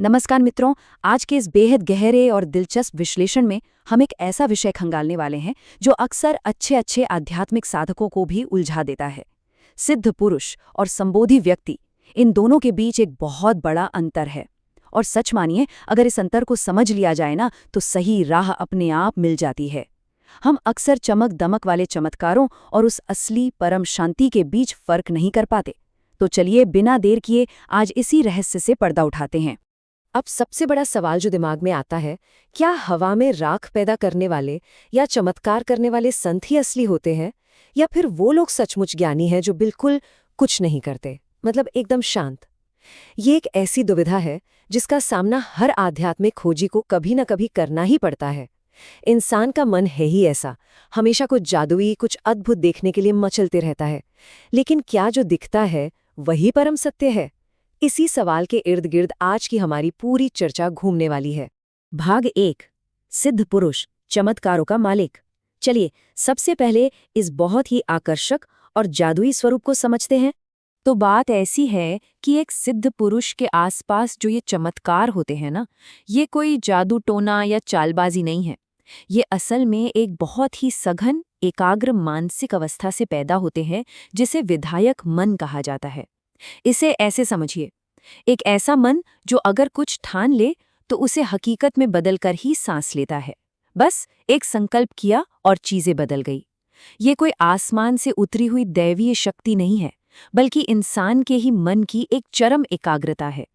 नमस्कार मित्रों, आज के इस बेहद गहरे और दिलचस्प विश्लेषण में हम एक ऐसा विषय खंगालने वाले हैं जो अक्सर अच्छे अच्छे आध्यात्मिक साधकों को भी उलझा देता है। सिद्ध पुरुष और संबोधि व्यक्ति, इन दोनों के बीच एक बहुत बड़ा अंतर है। और सच मानिए, अगर इस अंतर को समझ लिया जाए ना, तो सही राह अपने आप मिल जाती है। हम अक्सर चमक दमक वाले चमत्कारों और उस असली परम शांति के बीच फर्क नहीं कर पाते। तो चलिए बिना देर किए आज इसी रहस्य से पर्दा उठाते हैं। अब सबसे बड़ा सवाल जो दिमाग में आता है, क्या हवा में राख पैदा करने वाले या चमत्कार करने वाले संत ही असली होते हैं, या फिर वो लोग सचमुच ज्ञानी हैं जो बिल्कुल कुछ नहीं करते, मतलब एकदम शांत। ये एक ऐसी दुविधा है जिसका सामना हर आध्यात्मिक खोजी को कभी न कभी करना ही पड़ता है। इंसान का मन है ही ऐसा, हमेशा कुछ जादुई, कुछ अद्भुत देखने के लिए मचलते रहता है। लेकिन क्या जो दिखता है वही परम सत्य है? इसी सवाल के इर्द गिर्द आज की हमारी पूरी चर्चा घूमने वाली है। भाग 1, सिद्ध पुरुष, चमत्कारों का मालिक। चलिए सबसे पहले इस बहुत ही आकर्षक और जादुई स्वरूप को समझते हैं। तो बात ऐसी है कि एक सिद्ध पुरुष के आसपास जो ये चमत्कार होते हैं ना, ये कोई जादू टोना या चालबाजी नहीं है। ये असल में एक बहुत ही सघन, एकाग्र मानसिक अवस्था से पैदा होते हैं, जिसे विधायक मन कहा जाता है। इसे ऐसे समझिए, एक ऐसा मन जो अगर कुछ ठान ले तो उसे हकीकत में बदलकर ही सांस लेता है। बस एक संकल्प किया और चीजें बदल गई। ये कोई आसमान से उतरी हुई दैवीय शक्ति नहीं है, बल्कि इंसान के ही मन की एक चरम एकाग्रता है।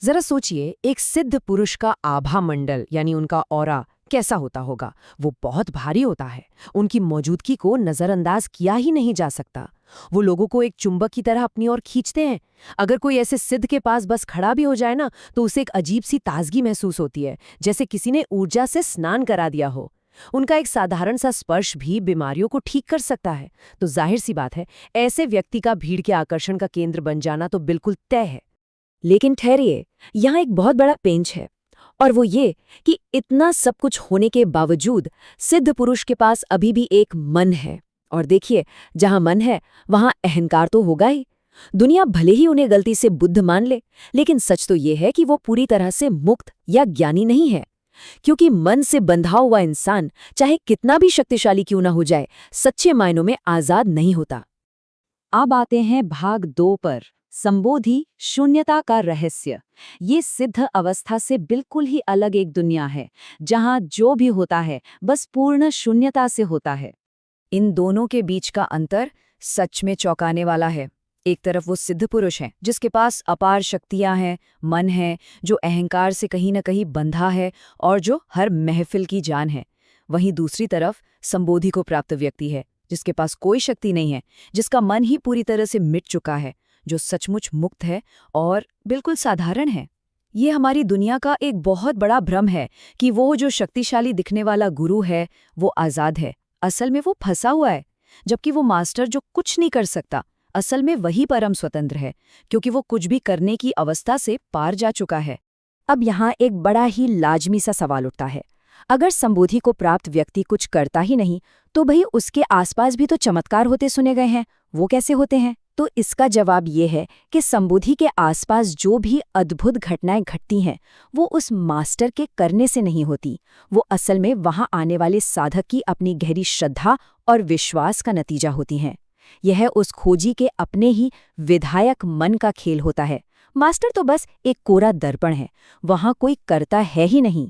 जरा सोचिए, एक सिद्ध पुरुष का आभा मंडल यानी उनका ऑरा कैसा होता होगा। वो बहुत भारी होता है, उनकी मौजूदगी को नजरअंदाज किया ही नहीं जा सकता। वो लोगों को एक चुंबक की तरह अपनी ओर खींचते हैं। अगर कोई ऐसे सिद्ध के पास बस खड़ा भी हो जाए ना, तो उसे एक अजीब सी ताजगी महसूस होती है, जैसे किसी ने ऊर्जा से स्नान करा दिया हो। उनका एक साधारण सा स्पर्श भी बीमारियों को ठीक कर सकता है। तो जाहिर सी बात है, ऐसे व्यक्ति का भीड़ के आकर्षण का केंद्र बन जाना तो बिल्कुल तय है। लेकिन ठहरिए, यहाँ एक बहुत बड़ा पेंच है, और वो ये कि इतना सब कुछ होने के बावजूद सिद्ध पुरुष के पास अभी भी एक मन है। और देखिए, जहां मन है वहां अहंकार तो होगा ही। दुनिया भले ही उन्हें गलती से बुद्ध मान ले, लेकिन सच तो ये है कि वो पूरी तरह से मुक्त या ज्ञानी नहीं है। क्योंकि मन से बंधा हुआ इंसान चाहे कितना भी शक्तिशाली क्यों ना हो जाए, सच्चे मायनों में आजाद नहीं होता। अब आते हैं भाग 2 पर, संबोधि, शून्यता का रहस्य। ये सिद्ध अवस्था से बिल्कुल ही अलग एक दुनिया है, जहां जो भी होता है बस पूर्ण शून्यता से होता है। इन दोनों के बीच का अंतर सच में चौंकाने वाला है। एक तरफ वो सिद्ध पुरुष है जिसके पास अपार शक्तियां हैं, मन है जो अहंकार से कहीं न कहीं बंधा है और जो हर महफिल की जान है। वहीं दूसरी तरफ संबोधि को प्राप्त व्यक्ति है जिसके पास कोई शक्ति नहीं है, जिसका मन ही पूरी तरह से मिट चुका है, जो सचमुच मुक्त है और बिल्कुल साधारण है। ये हमारी दुनिया का एक बहुत बड़ा भ्रम है कि वो जो शक्तिशाली दिखने वाला गुरु है वो आज़ाद है। असल में वो फंसा हुआ है, जबकि वो मास्टर जो कुछ नहीं कर सकता, असल में वही परम स्वतंत्र है, क्योंकि वो कुछ भी करने की अवस्था से पार जा चुका है। अब यहाँ एक बड़ा ही लाजमी सा सवाल उठता है, अगर संबोधि को प्राप्त व्यक्ति कुछ करता ही नहीं, तो भाई उसके आसपास भी तो चमत्कार होते सुने गए हैं, वो कैसे होते हैं? तो इसका जवाब ये है कि संबोधि के आसपास जो भी अद्भुत घटनाएं घटती हैं, वो उस मास्टर के करने से नहीं होती। वो असल में वहां आने वाले साधक की अपनी गहरी श्रद्धा और विश्वास का नतीजा होती हैं। यह उस खोजी के अपने ही विधायक मन का खेल होता है। मास्टर तो बस एक कोरा दर्पण है, वहां कोई करता है ही नहीं।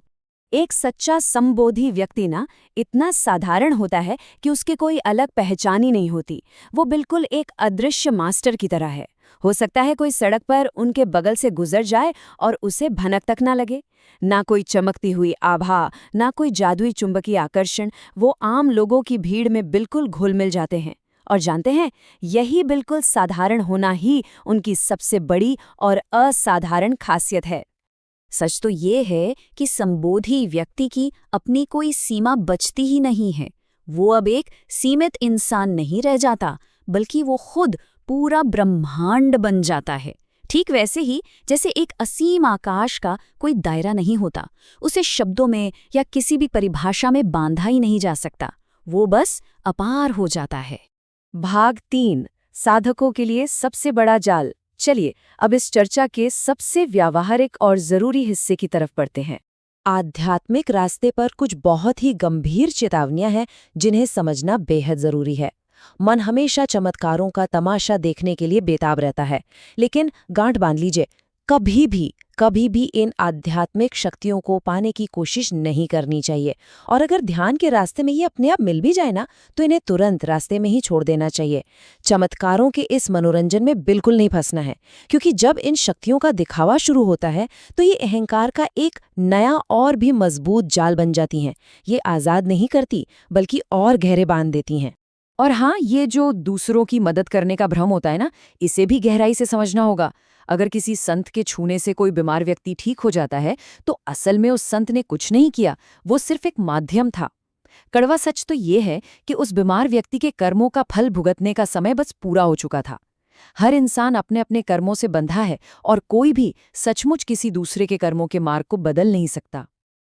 एक सच्चा संबोधि व्यक्ति ना इतना साधारण होता है कि उसके कोई अलग पहचान ही नहीं होती। वो बिल्कुल एक अदृश्य मास्टर की तरह है। हो सकता है कोई सड़क पर उनके बगल से गुजर जाए और उसे भनक तक ना लगे। ना कोई चमकती हुई आभा, ना कोई जादुई चुंबकीय आकर्षण, वो आम लोगों की भीड़ में बिल्कुल घुल मिल जाते हैं। और जानते हैं, यही बिल्कुल साधारण होना ही उनकी सबसे बड़ी और असाधारण खासियत है। सच तो ये है कि संबोधि व्यक्ति की अपनी कोई सीमा बचती ही नहीं है। वो अब एक सीमित इंसान नहीं रह जाता, बल्कि वो खुद पूरा ब्रह्मांड बन जाता है। ठीक वैसे ही जैसे एक असीम आकाश का कोई दायरा नहीं होता, उसे शब्दों में या किसी भी परिभाषा में बांधा ही नहीं जा सकता, वो बस अपार हो जाता है। भाग 3, साधकों के लिए सबसे बड़ा जाल, चलिए अब इस चर्चा के सबसे व्यावहारिक और जरूरी हिस्से की तरफ बढ़ते हैं। आध्यात्मिक रास्ते पर कुछ बहुत ही गंभीर चेतावनियां हैं जिन्हें समझना बेहद जरूरी है। मन हमेशा चमत्कारों का तमाशा देखने के लिए बेताब रहता है, लेकिन गांठ बांध लीजिए, कभी भी इन आध्यात्मिक शक्तियों को पाने की कोशिश नहीं करनी चाहिए। और अगर ध्यान के रास्ते में ये अपने आप मिल भी जाए ना, तो इन्हें तुरंत रास्ते में ही छोड़ देना चाहिए। चमत्कारों के इस मनोरंजन में बिल्कुल नहीं फंसना है, क्योंकि जब इन शक्तियों का दिखावा शुरू होता है तो ये अहंकार का एक नया और भी मजबूत जाल बन जाती हैं। ये आज़ाद नहीं करती, बल्कि और गहरे बांध देती हैं। और हाँ, ये जो दूसरों की मदद करने का भ्रम होता है ना, इसे भी गहराई से समझना होगा। अगर किसी संत के छूने से कोई बीमार व्यक्ति ठीक हो जाता है, तो असल में उस संत ने कुछ नहीं किया, वो सिर्फ एक माध्यम था। कड़वा सच तो ये है कि उस बीमार व्यक्ति के कर्मों का फल भुगतने का समय बस पूरा हो चुका था। हर इंसान अपने अपने कर्मों से बंधा है, और कोई भी सचमुच किसी दूसरे के कर्मों के मार्ग को बदल नहीं सकता।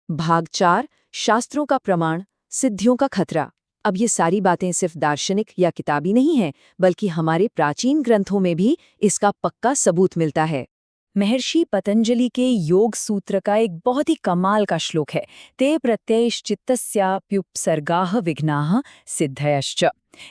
भाग 4, शास्त्रों का प्रमाण, सिद्धियों का खतरा। अब ये सारी बातें सिर्फ दार्शनिक या किताबी नहीं हैं, बल्कि हमारे प्राचीन ग्रंथों में भी इसका पक्का सबूत मिलता है। महर्षि पतंजलि के योग सूत्र का एक बहुत ही कमाल का श्लोक है, ते प्रत्ययश्चित्तस्याप्युपसर्गाः विघ्नाः सिद्धयश्च।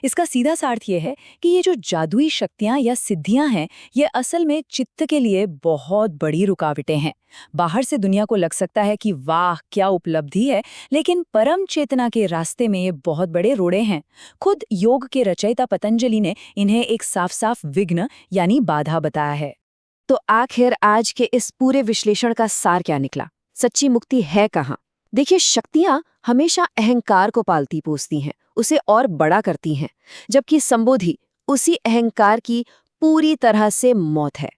इसका सीधा सा अर्थ ये है कि ये जो जादुई शक्तियां या सिद्धियां हैं, ये असल में चित्त के लिए बहुत बड़ी रुकावटें हैं। बाहर से दुनिया को लग सकता है कि वाह क्या उपलब्धि है, लेकिन परम चेतना के रास्ते में ये बहुत बड़े रोड़े हैं। खुद योग के रचयिता पतंजलि ने इन्हें एक साफ साफ विघ्न यानी बाधा बताया है। तो आखिर आज के इस पूरे विश्लेषण का सार क्या निकला? सच्ची मुक्ति है कहाँ? देखिए, शक्तियां हमेशा अहंकार को पालती पोसती हैं, उसे और बड़ा करती हैं, जबकि संबोधि उसी अहंकार की पूरी तरह से मौत है।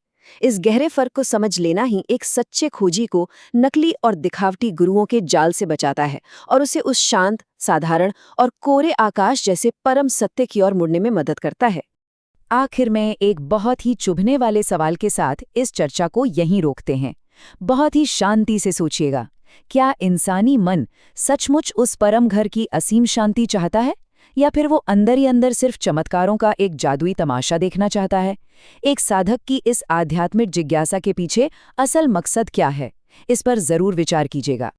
इस गहरे फर्क को समझ लेना ही एक सच्चे खोजी को नकली और दिखावटी गुरुओं के जाल से बचाता है, और उसे उस शांत, साधारण और कोरे आकाश जैसे परम सत्य की ओर मुड़ने में मदद करता है। आखिर में एक बहुत ही चुभने वाले सवाल के साथ इस चर्चा को यहीं रोकते हैं। बहुत ही शांति से सोचिएगा, क्या इंसानी मन सचमुच उस परम घर की असीम शांति चाहता है, या फिर वो अंदर ही अंदर सिर्फ चमत्कारों का एक जादुई तमाशा देखना चाहता है? एक साधक की इस आध्यात्मिक जिज्ञासा के पीछे असल मकसद क्या है? इस पर जरूर विचार कीजिएगा।